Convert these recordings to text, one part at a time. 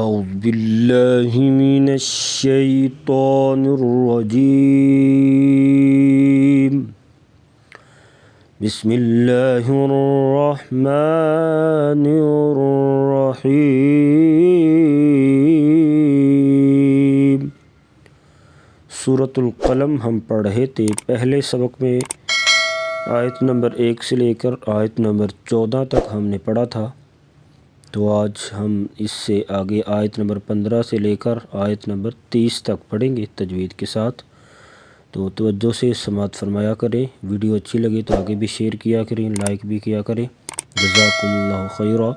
اعوذ باللہ من الشیطان الرجیم بسم اللہ الرحمن الرحیم۔ سورۃ القلم ہم پڑھ رہے تھے۔ پہلے سبق میں آیت نمبر 1 سے لے کر آیت نمبر 14 تک ہم نے پڑھا تھا، تو آج ہم اس سے آگے آیت نمبر 15 سے لے کر آیت نمبر 30 تک پڑھیں گے تجوید کے ساتھ۔ تو توجہ سے سماعت فرمایا کریں، ویڈیو اچھی لگے تو آگے بھی شیئر کیا کریں، لائک بھی کیا کریں، جزاکم اللہ خیرہ۔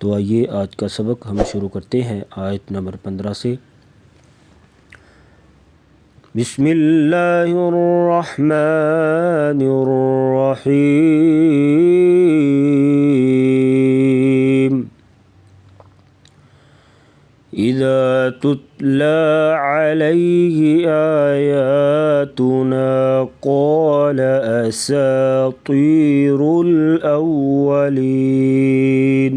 تو آئیے آج کا سبق ہم شروع کرتے ہیں آیت نمبر 15 سے۔ بسم اللہ الرحمن الرحیم۔ اذا تتلى عليه آیاتنا قال اساطیر الاولین۔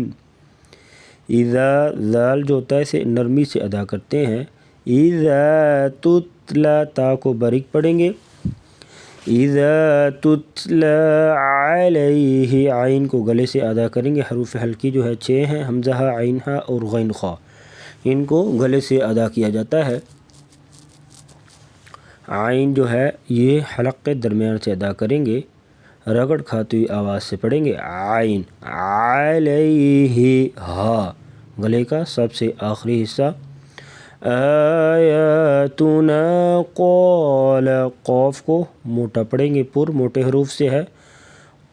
اذا ذال جو ہوتا ہے اسے نرمی سے ادا کرتے ہیں۔ اذا تتلا تا کو باریک پڑھیں گے۔ اذا تتلا علیہ عین کو گلے سے ادا کریں گے۔ حروف حلقی جو ہے 6 ہیں، حمزہ عین ہا اور غین خا، ان کو گلے سے ادا کیا جاتا ہے۔ عین جو ہے یہ حلق کے درمیان سے ادا کریں گے، رگڑ کھاتی ہوئی آواز سے پڑھیں گے۔ عین علیہ ہا گلے کا سب سے آخری حصہ۔ آیاتنا قال قاف کو موٹا پڑھیں گے، پر موٹے حروف سے ہے۔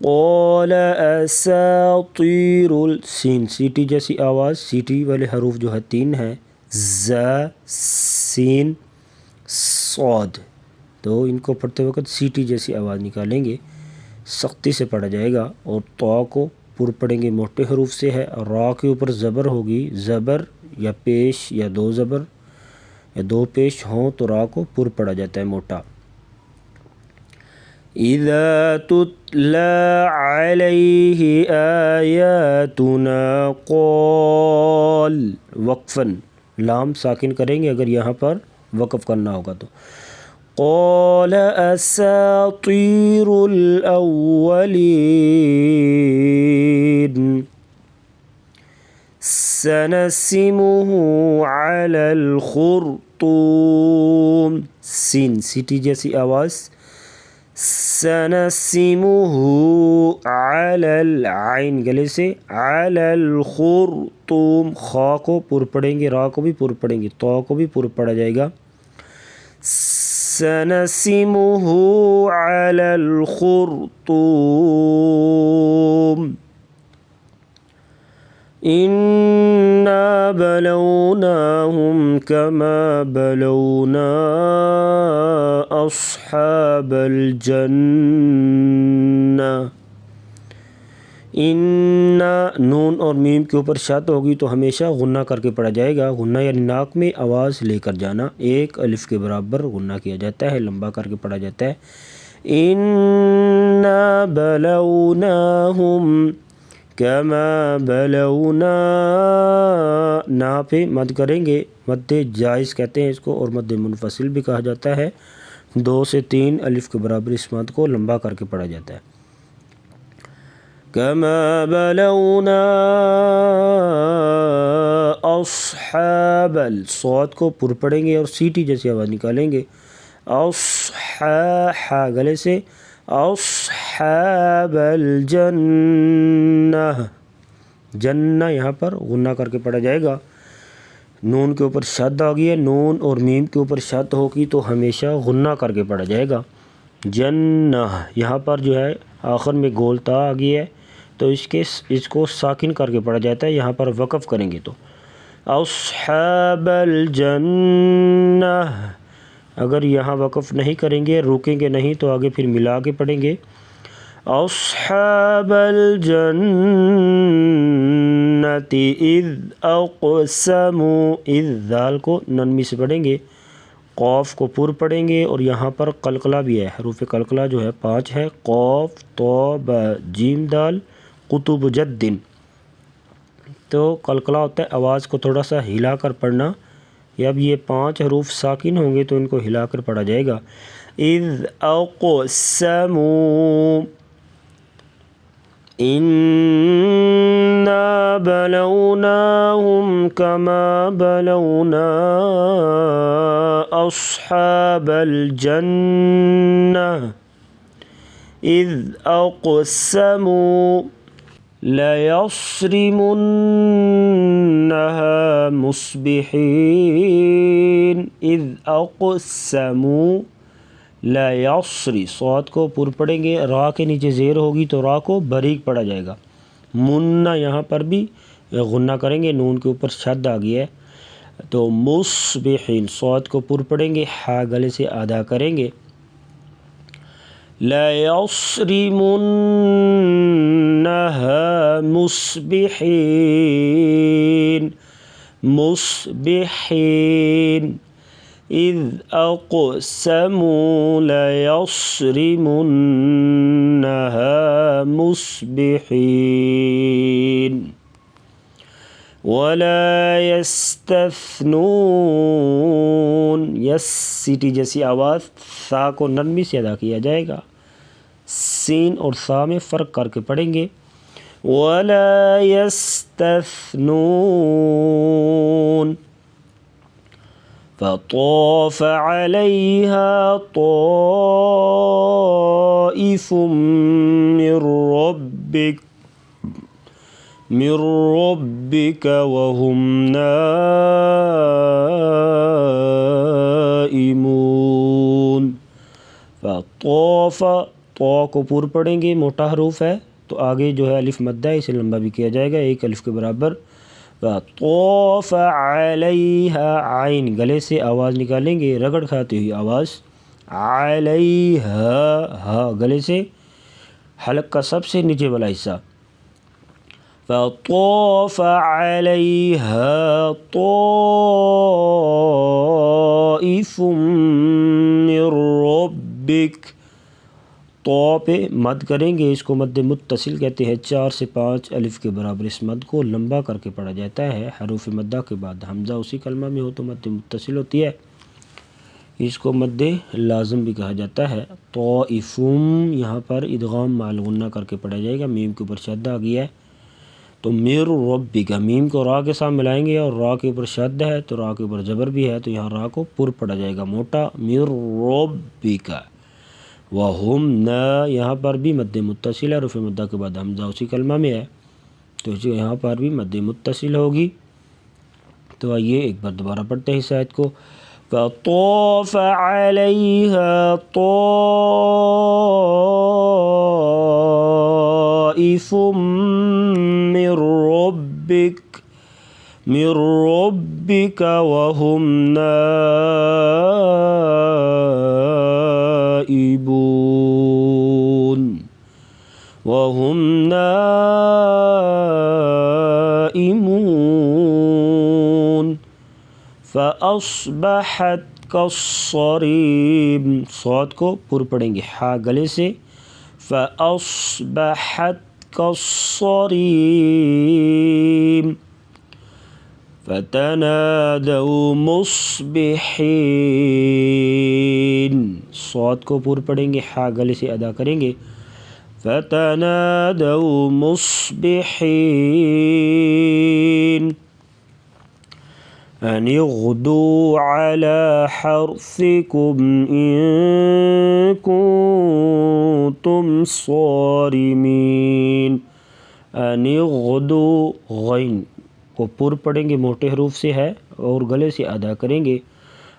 قال اساطیر سین سیٹی جیسی آواز، سیٹی والے حروف جو ہے 3 ہیں، ز سین صاد، تو ان کو پڑھتے وقت سیٹی جیسی آواز نکالیں گے، سختی سے پڑھا جائے گا۔ اور تو کو پر پڑھیں گے، موٹے حروف سے ہے۔ را کے اوپر زبر ہوگی، زبر یا پیش یا دو زبر یا دو پیش ہوں تو را کو پر پڑھا جاتا ہے موٹا۔ اذا تتلا علیہ آیاتنا قال وقفاً لام ساکن کریں گے اگر یہاں پر وقف کرنا ہوگا تو۔ قال اساطیر الاولین سنسمہ علی الخرطوم سین سیٹی جیسی آواز، سنسمہ علی العین گلے سے، علی الخرطوم خا کو پر پڑھیں گے، را کو بھی پر پڑھیں گے، تو کو بھی پر پڑھا جائے گا۔ سنسمہ علی الخرطوم انا بلوناہم کما بلونا اصحاب الجنہ۔ انا نون اور میم کے اوپر شد ہوگی تو ہمیشہ غنہ کر کے پڑھا جائے گا۔ غنہ یعنی ناک میں آواز لے کر جانا، ایک الف کے برابر غنہ کیا جاتا ہے، لمبا کر کے پڑھا جاتا ہے۔ انا بلوناہم کما بلونا، نا پہ مد کریں گے، مد جائز کہتے ہیں اس کو، اور مد منفصل بھی کہا جاتا ہے۔ 2 سے 3 الف کے برابر اس مد کو لمبا کر کے پڑھا جاتا ہے۔ کما بلونا اصحاب الصاد کو پر پڑھیں گے اور سیٹی جیسی آواز نکالیں گے۔ اصحا گلے سے، اصحاب الجنہ، جنہ یہاں پر غنہ کر کے پڑھا جائے گا۔ نون کے اوپر شد آ گئی ہے، نون اور میم کے اوپر شد ہوگی تو ہمیشہ غنہ کر کے پڑھا جائے گا۔ جنہ یہاں پر جو ہے آخر میں گول تا آ گئی ہے تو اس کو ساکن کر کے پڑھا جاتا ہے، یہاں پر وقف کریں گے تو اصحاب الجنہ۔ اگر یہاں وقف نہیں کریں گے، روکیں گے نہیں تو آگے پھر ملا کے پڑھیں گے۔ اصحاب الجنة اذ اقسموا، اذ ذال کو نرمی سے پڑھیں گے، قاف کو پر پڑھیں گے اور یہاں پر قلقلہ بھی ہے، حروف قلقلہ جو ہے 5 ہے، قاف تو با جیم دال قطب جد، تو قلقلہ ہوتا ہے آواز کو تھوڑا سا ہلا کر پڑھنا. اب یہ 5 حروف ساکن ہوں گے تو ان کو ہلا کر پڑھا جائے گا. اذ اقسموا انا بلوناهم كما بلونا اصحاب الجنة اذ اقسموا لَيَصْرِمُنَّهَا مُصْبِحِينَ اذ اقسموا لَيَصْرِ صاد کو پر پڑھیں گے، را کے نیچے زیر ہوگی تو را کو باریک پڑھا جائے گا. منہ یہاں پر بھی غنہ کریں گے، نون کے اوپر شد آ گیا ہے تو مصبحین صاد کو پر پڑھیں گے، ہا گلے سے ادا کریں گے. لَيَصْرِمُنَّهَا مُصْبِحِينَ مُصْبِحِينَ اذ اقسموا لَيَصْرِمُنَّهَا مُصْبِحِينَ وَلَا يَسْتَثْنُونَ یس سیٹی جیسی آواز سا کو نرمی سے ادا کیا جائے گا، سین اور سا میں فرق کر کے پڑھیں گے. وَلَا يَسْتَثْنُونَ فَطَافَ عَلَيْهَا طَائِفٌ مِّن رَّبِّكَ وَهُمْ نائمون. فطوف تو کو پور پڑھیں گے، موٹا حروف ہے تو آگے جو ہے الف مدہ ہے، اسے لمبا بھی کیا جائے گا ایک الف کے برابر. فطوف علیہا عین گلے سے آواز نکالیں گے، رگڑ کھاتے ہوئی آواز. علیہا ہا گلے سے حلق کا سب سے نیچے والا حصہ. فطوف علیہا طائف من ربک تو پہ مد کریں گے، اس کو مد متصل کہتے ہیں. 4 سے 5 الف کے برابر اس مد کو لمبا کر کے پڑھا جاتا ہے. حروف مدہ کے بعد حمزہ اسی کلمہ میں ہو تو مد متصل ہوتی ہے، اس کو مد لازم بھی کہا جاتا ہے. طائفم یہاں پر ادغام مع الغنہ کر کے پڑھا جائے گا، میم کے اوپر شد آ گیا ہے تو میر ربک میم کو را کے ساتھ ملائیں گے اور را کے اوپر شد ہے تو را کے اوپر زبر بھی ہے تو یہاں را کو پر پڑھا جائے گا موٹا. میر ربک وَهُمْ نا یہاں پر بھی مد متصل ہے، حروف مدہ کے بعد حمزہ اسی کلمہ میں ہے تو یہاں پر بھی مد متصل ہوگی. تو آئیے ایک بار دوبارہ پڑھتے ہیں اس آیت کو. فَطَافَ عَلَيْهَا طَائِفٌ مِّن رَّبِّكَ وَهُمْ نائمون فَأَصْبَحَتْ كَالصَّرِيمِ صاد کو پر پڑھیں گے، ہا گلے سے. فَأَصْبَحَتْ كَالصَّرِيمِ فَتَنَادَوْا مُصْبِحِينَ صاد کو پر پڑھیں گے، ہا گلے سے ادا کریں گے. فَتَنَادَوْا مُصْبِحِينَ أَنِ اغْدُوا عَلَى حَرْثِكُمْ إِن كُنتُمْ صَارِمِينَ. أَنِ اغْدُوا غین کو پر پڑھیں گے، موٹے حروف سے ہے اور گلے سے ادا کریں گے.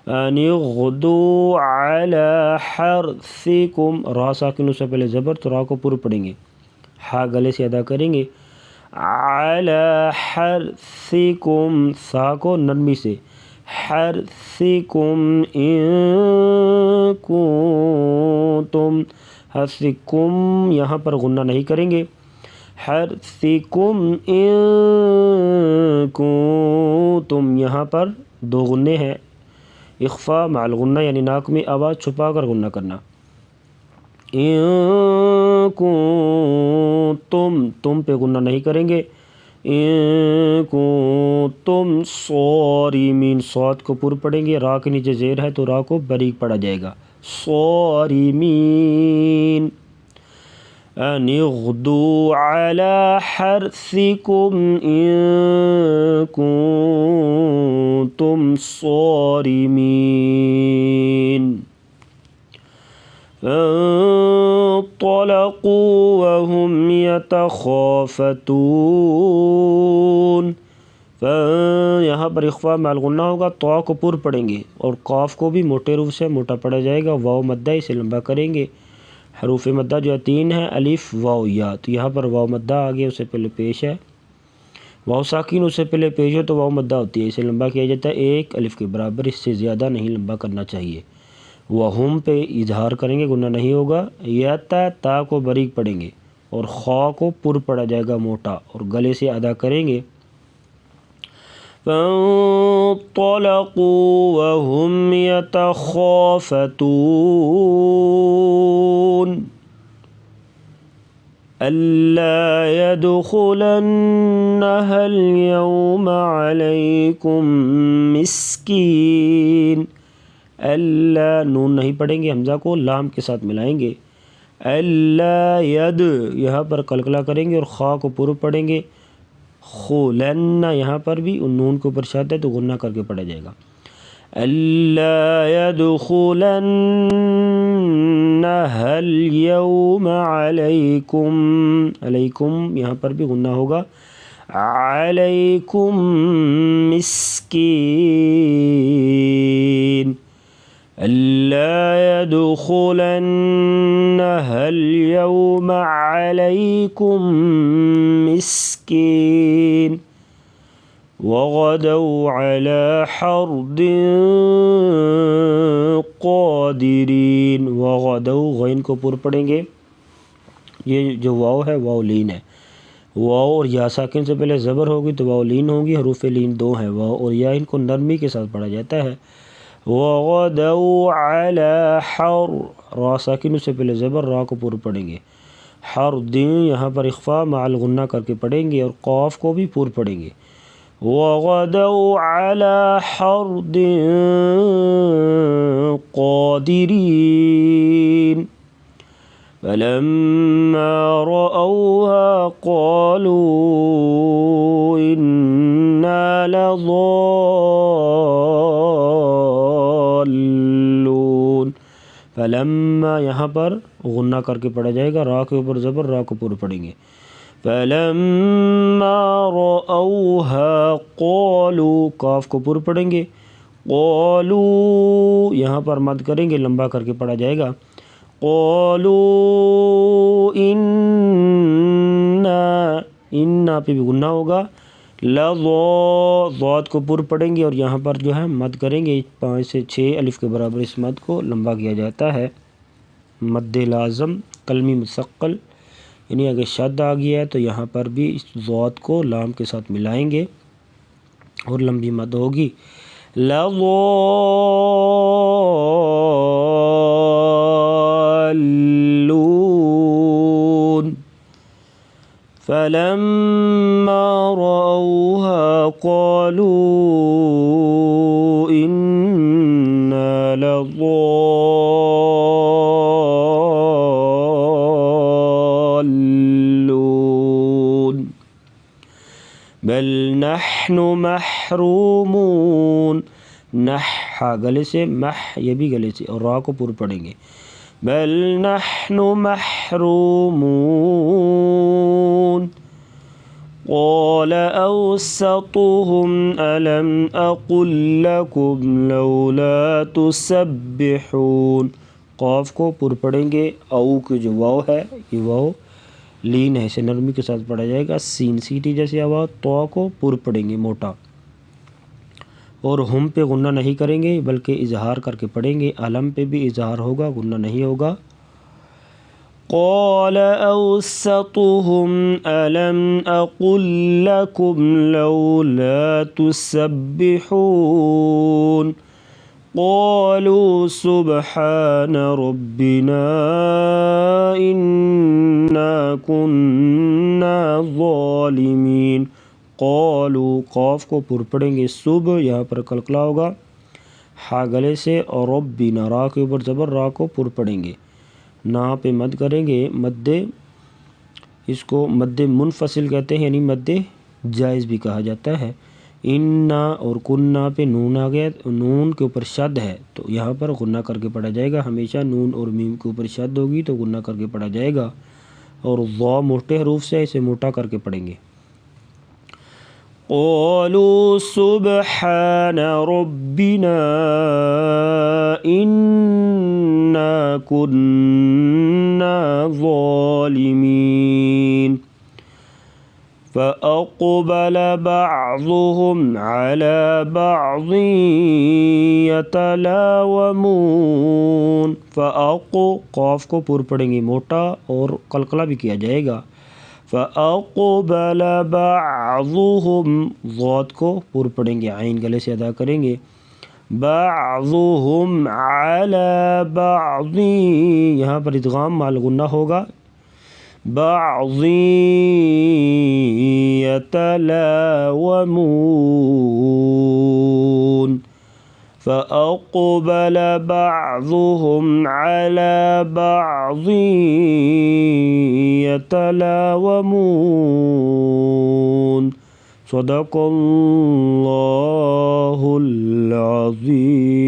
أَنِ اغْدُوا عَلَى حَرْثِكُمْ را ساکنوں سے پہلے زبر تو را کو پر پڑھیں گے، ہا گلے سے ادا کریں گے. عَلَى حَرْثِكُمْ سا کو نرمی سے. حَرْثِكُمْ إِن كُنتُمْ حَرْثِكُمْ یہاں پر غنہ نہیں کریں گے. حَرْثِكُمْ إِن كُنتُمْ یہاں پر 2 غنّے ہیں، اخفا مع الغنہ یعنی ناک میں آواز چھپا کر غنہ کرنا. ان کنتم تم پہ غنہ نہیں کریں گے. ان کنتم صارمین، صاد کو پر پڑھیں گے، را کے نیچے زیر ہے تو را کو باریک پڑھا جائے گا، صارمین۔ ان اغدوا علی حرثکم ان کنتم صارمین۔ فانطلقوا وهم يتخافتون، یہاں پر اخفا مع الغنہ ہوگا، طا کو پر پڑھیں گے اور قاف کو بھی موٹے حروف سے موٹا پڑھا جائے گا، واو مدہ اسے لمبا کریں گے۔ حروف مدہ جو ہے 3 ہے، الف واو یا، تو یہاں پر واو مدہ آگے اس سے پہلے پیش ہے، واو ساکن اس سے پہلے پیش ہو تو واو مدہ ہوتی ہے، اسے لمبا کیا جاتا ہے 1 الف کے برابر، اس سے زیادہ نہیں لمبا کرنا چاہیے۔ وہم پہ اظہار کریں گے، گنہ نہیں ہوگا، یا تا کو باریک پڑھیں گے اور خا کو پر پڑھا جائے گا موٹا اور گلے سے ادا کریں گے۔ فانطلقوا وهم يتخافتون ألا يدخلنها اليوم عليكم مسكين، اللہ نون نہیں پڑھیں گے، حمزہ کو لام کے ساتھ ملائیں گے، اللہ ید یہاں پر قلقلہ کریں گے اور خا کو پر پڑھیں گے، خولن یہاں پر بھی ان نون کے اوپر شد ہے تو غنہ کر کے پڑھا جائے گا، اللہ يدخلنها اليوم علیکم، علیکم یہاں پر بھی غنہ ہوگا، علیکم مسکین، ألا يدخلنها اليوم عليكم مسكين وغدوا على حرد قادرين، وغدوا غین کو پر پڑھیں گے، یہ جو واو ہے واو لین ہے، واو اور یا ساکن سے پہلے زبر ہوگی تو واو لین ہوگی، حروف لین 2 ہیں، واو اور یا ان کو نرمی کے ساتھ پڑھا جاتا ہے، وغدوا على حر، را ساکن سے پہلے زبر، را کو پر پڑھیں گے، حرد یہاں پر اخفا مع الغنہ کر کے پڑھیں گے اور قاف کو بھی پر پڑھیں گے، وغدوا على حرد قادرين فلما رأوها قالوا إنا لضالون، فلما یہاں پر غنہ کر کے پڑھا جائے گا، را کے اوپر زبر، را کو پر پڑھیں گے، فلما رأوها قالوا کاف کو پر پڑھیں گے، قالوا یہاں پر مد کریں گے، لمبا کر کے پڑھا جائے گا، قالوا انا پہ بھی گنہ ہوگا، ضاد کو پر پڑھیں گے اور یہاں پر جو ہے مد کریں گے، 5 سے 6 الف کے برابر اس مد کو لمبا کیا جاتا ہے، مد لازم کلمی مثقل، یعنی اگر شد آ گیا ہے تو یہاں پر بھی اس ضاد کو لام کے ساتھ ملائیں گے اور لمبی مد ہوگی، لضالون فلما رأوها قالوا إنا لضالون بل نحن محرومون، نح گلے سے، مح یہ بھی گلے سے اور را کو پر پڑھیں گے، بل نحن محرومون قال أوسطهم ألم أقل لكم لولا تسبحون، قاف کو پر پڑھیں گے، او کی جو واو ہے یہ واو لین ہے، اسے نرمی کے ساتھ پڑھا جائے گا، سین سیٹی جیسے آواز، تو کو پر پڑھیں گے موٹا، اور ہم پہ غنہ نہیں کریں گے بلکہ اظہار کر کے پڑھیں گے، علم پہ بھی اظہار ہوگا، غنہ نہیں ہوگا، قال أوسطهم ألم أقل لكم لولا تسبحون قالوا سبحان ربنا إنا كنا ظالمين قالو قاف کو پر پڑھیں گے صبح، یہاں پر قلقلہ ہوگا ہا گلے سے، اور ربنا را کے اوپر زبر، را کو پر پڑھیں گے، نا پہ مد کریں گے، مد اس کو مد منفصل کہتے ہیں، یعنی مد جائز بھی کہا جاتا ہے۔ انا اور کننا پہ نون آ گیا، نون کے اوپر شد ہے تو یہاں پر غنہ کر کے پڑھا جائے گا، ہمیشہ نون اور میم کے اوپر شد ہوگی تو غنہ کر کے پڑھا جائے گا، اور ضا موٹے حروف سے اسے موٹا کر کے پڑھیں گے۔ قالوا سبحان ربنا انا كنا ظالمين فأقبل بعضهم على بعض يتلاومون، قاف کو پر پڑھیں گے موٹا اور قلقلہ بھی کیا جائے گا، فأقبل بعضهم، ضاد کو پر پڑھیں گے، عین گلے سے ادا کریں گے، بعضهم على بعض، یہاں پر ادغام مع الغنہ ہوگا، بعض يتلاومون، فأقبل بعضهم على بعض يتلاومون۔ صدق اللہ العظیم۔